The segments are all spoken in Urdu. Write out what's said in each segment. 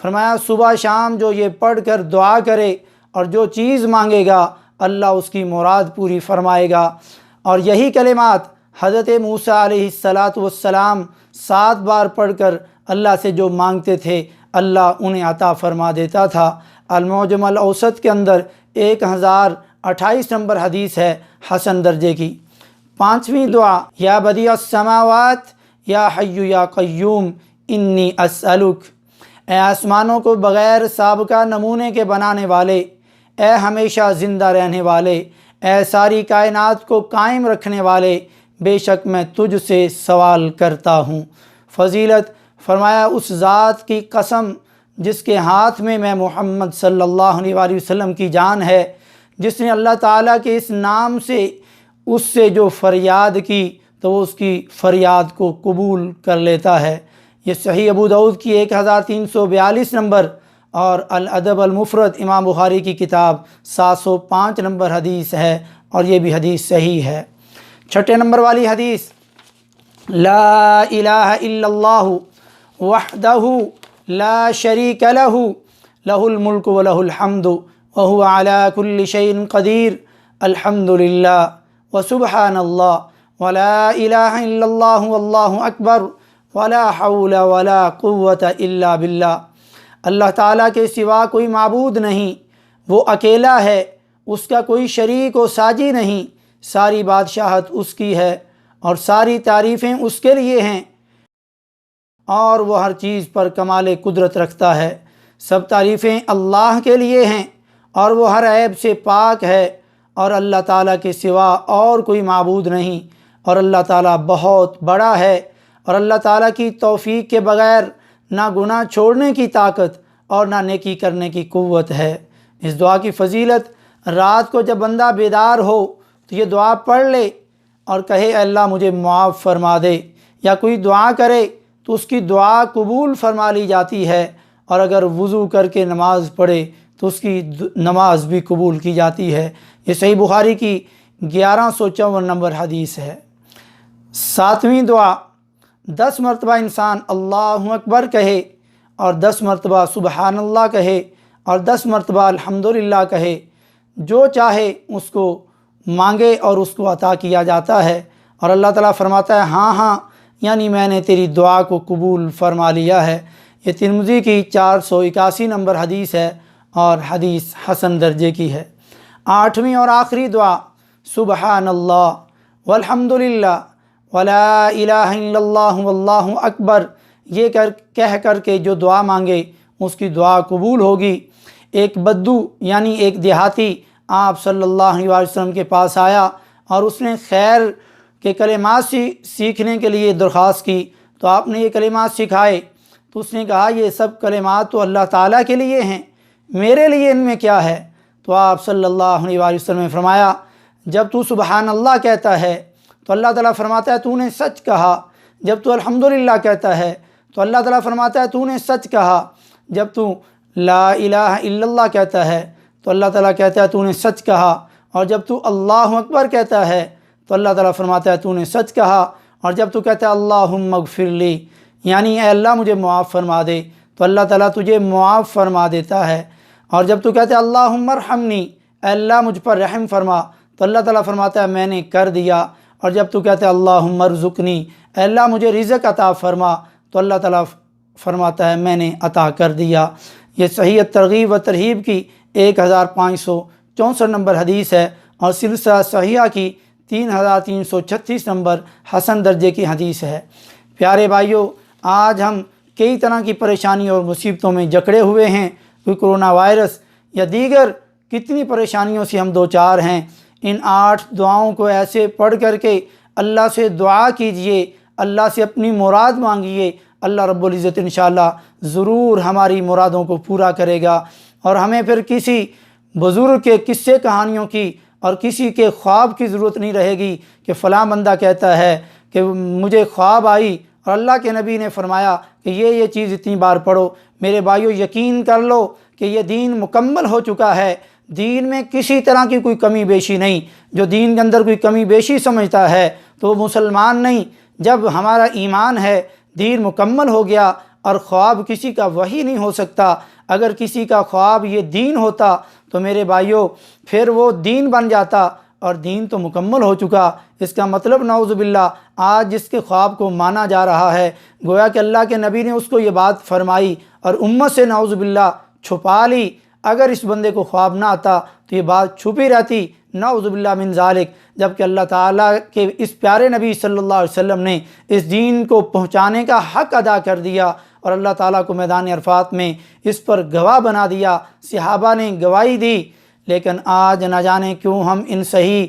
فرمایا صبح شام جو یہ پڑھ کر دعا کرے اور جو چیز مانگے گا اللہ اس کی مراد پوری فرمائے گا۔ اور یہی کلمات حضرت موسیٰ علیہ السلام 7 بار پڑھ کر اللہ سے جو مانگتے تھے اللہ انہیں عطا فرما دیتا تھا۔ المعجم الاوسط کے اندر 1028 نمبر حدیث ہے حسن درجے کی۔ 5ویں دعا، یا بدیع السماوات یا حی یا قیوم انی اسألک، اے آسمانوں کو بغیر سابقہ نمونے کے بنانے والے، اے ہمیشہ زندہ رہنے والے، اے ساری کائنات کو قائم رکھنے والے، بے شک میں تجھ سے سوال کرتا ہوں۔ فضیلت، فرمایا اس ذات کی قسم جس کے ہاتھ میں محمد صلی اللہ علیہ وآلہ وسلم کی جان ہے، جس نے اللہ تعالیٰ کے اس نام سے اس سے جو فریاد کی تو وہ اس کی فریاد کو قبول کر لیتا ہے۔ یہ صحیح ابو داؤد کی 1342 نمبر اور الادب المفرد امام بخاری کی کتاب 705 نمبر حدیث ہے، اور یہ بھی حدیث صحیح ہے۔ 6 نمبر والی حدیث، لا الہ الا اللہ وحدہ لا شریک لہ لہ الملک ولہ الحمد وہو علی کل شیء قدیر، الحمد للہ وسبحان اللہ ولا الہ الا اللہ واللہ اکبر ولا حول ولا قوة الا باللہ۔ اللہ تعالیٰ کے سوا کوئی معبود نہیں، وہ اکیلا ہے، اس کا کوئی شریک و ساجی نہیں، ساری بادشاہت اس کی ہے اور ساری تعریفیں اس کے لیے ہیں، اور وہ ہر چیز پر کمال قدرت رکھتا ہے۔ سب تعریفیں اللہ کے لیے ہیں اور وہ ہر عیب سے پاک ہے، اور اللہ تعالیٰ کے سوا اور کوئی معبود نہیں، اور اللہ تعالیٰ بہت بڑا ہے، اور اللہ تعالیٰ کی توفیق کے بغیر نہ گناہ چھوڑنے کی طاقت اور نہ نیکی کرنے کی قوت ہے۔ اس دعا کی فضیلت، رات کو جب بندہ بیدار ہو تو یہ دعا پڑھ لے اور کہے اے اللہ مجھے معاف فرما دے، یا کوئی دعا کرے تو اس کی دعا قبول فرما لی جاتی ہے، اور اگر وضو کر کے نماز پڑھے تو اس کی نماز بھی قبول کی جاتی ہے۔ یہ صحیح بخاری کی 1154 نمبر حدیث ہے۔ 7ویں دعا، 10 مرتبہ انسان اللہ اکبر کہے اور 10 مرتبہ سبحان اللہ کہے اور 10 مرتبہ الحمدللہ کہے، جو چاہے اس کو مانگے اور اس کو عطا کیا جاتا ہے، اور اللہ تعالیٰ فرماتا ہے ہاں ہاں، یعنی میں نے تیری دعا کو قبول فرما لیا ہے۔ یہ ترمذی کی 481 نمبر حدیث ہے اور حدیث حسن درجے کی ہے۔ 8ویں اور آخری دعا، سبحان اللہ والحمدللہ ولا الہ الا اللہ واللہ اکبر، یہ کہہ کر کے جو دعا مانگے اس کی دعا قبول ہوگی۔ ایک بدو یعنی ایک دیہاتی آپ صلی اللہ علیہ وسلم کے پاس آیا اور اس نے خیر کے کلمات سیکھنے کے لیے درخواست کی، تو آپ نے یہ کلمات سکھائے، تو اس نے کہا یہ سب کلمات تو اللہ تعالیٰ کے لیے ہیں، میرے لیے ان میں کیا ہے؟ تو آپ صلی اللہ علیہ وسلم نے فرمایا جب تو سبحان اللہ کہتا ہے تو اللہ تعالیٰ فرماتا ہے تو نے سچ کہا، جب تو الحمدللہ کہتا ہے تو اللہ تعالیٰ فرماتا ہے تو نے سچ کہا، جب تو لا الہ الا اللہ کہتا ہے تو اللہ تعالیٰ کہتا ہے تو نے سچ کہا، اور جب تو اللہ اکبر کہتا ہے تو اللہ تعالیٰ فرماتا ہے تو نے سچ کہا، اور جب تو کہتا ہے اللہم اغفر لی، یعنی اے اللہ مجھے معاف فرما دے، تو اللہ تعالیٰ تجھے معاف فرما دیتا ہے، اور جب تو کہتا ہے اللہم ارحمنی، اے اللہ مجھ پر رحم فرما، تو اللہ تعالیٰ فرماتا ہے میں نے کر دیا، اور جب تو کہتا ہے اللہم ارزقنی، اے اللہ مجھے رزق عطا فرما، تو اللہ تعالیٰ فرماتا ہے میں نے عطا کر دیا۔ یہ صحیح ترغیب و ترہیب کی 1564 نمبر حدیث ہے، اور سلسلہ صحیحہ کی 3336 نمبر حسن درجے کی حدیث ہے۔ پیارے بھائیوں، آج ہم کئی طرح کی پریشانیوں اور مصیبتوں میں جکڑے ہوئے ہیں، کوئی کرونا وائرس یا دیگر کتنی پریشانیوں سے ہم دوچار ہیں۔ ان 8 دعاؤں کو ایسے پڑھ کر کے اللہ سے دعا کیجئے، اللہ سے اپنی مراد مانگیے، اللہ رب العزت انشاءاللہ ضرور ہماری مرادوں کو پورا کرے گا، اور ہمیں پھر کسی بزرگ کے قصے کہانیوں کی اور کسی کے خواب کی ضرورت نہیں رہے گی کہ فلاں بندہ کہتا ہے کہ مجھے خواب آئی اور اللہ کے نبی نے فرمایا کہ یہ چیز اتنی بار پڑھو۔ میرے بھائیو، یقین کر لو کہ یہ دین مکمل ہو چکا ہے، دین میں کسی طرح کی کوئی کمی بیشی نہیں۔ جو دین کے اندر کوئی کمی بیشی سمجھتا ہے تو وہ مسلمان نہیں۔ جب ہمارا ایمان ہے، دین مکمل ہو گیا، اور خواب کسی کا وہی نہیں ہو سکتا۔ اگر کسی کا خواب یہ دین ہوتا تو میرے بھائیوں پھر وہ دین بن جاتا اور دین تو مکمل ہو چکا۔ اس کا مطلب نعوذ باللہ آج جس کے خواب کو مانا جا رہا ہے، گویا کہ اللہ کے نبی نے اس کو یہ بات فرمائی اور امت سے نعوذ باللہ چھپا لی۔ اگر اس بندے کو خواب نہ آتا تو یہ بات چھپی رہتی، نعوذ باللہ من ذالک، جبکہ اللہ تعالیٰ کے اس پیارے نبی صلی اللہ علیہ وسلم نے اس دین کو پہنچانے کا حق ادا کر دیا اور اللہ تعالیٰ کو میدان عرفات میں اس پر گواہ بنا دیا، صحابہ نے گواہی دی۔ لیکن آج نہ جانے کیوں ہم ان صحیح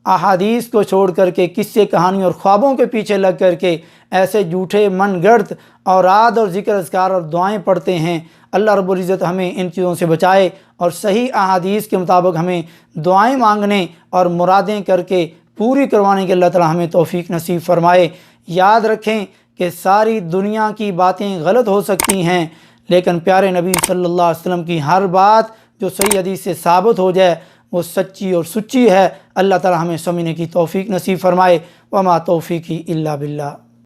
احادیث کو چھوڑ کر کے قصے کہانی اور خوابوں کے پیچھے لگ کر کے ایسے جھوٹے من گڑت اوراد اور ذکر اذکار اور دعائیں پڑھتے ہیں۔ اللہ رب العزت ہمیں ان چیزوں سے بچائے اور صحیح احادیث کے مطابق ہمیں دعائیں مانگنے اور مرادیں کر کے پوری کروانے کے اللہ تعالی ہمیں توفیق نصیب فرمائے۔ یاد رکھیں کہ ساری دنیا کی باتیں غلط ہو سکتی ہیں، لیکن پیارے نبی صلی اللہ علیہ وسلم کی ہر بات جو صحیح حدیث سے ثابت ہو جائے وہ سچی اور سچی ہے۔ اللہ تعالی ہمیں سمجھنے کی توفیق نصیب فرمائے۔ وما توفیقی الا باللہ۔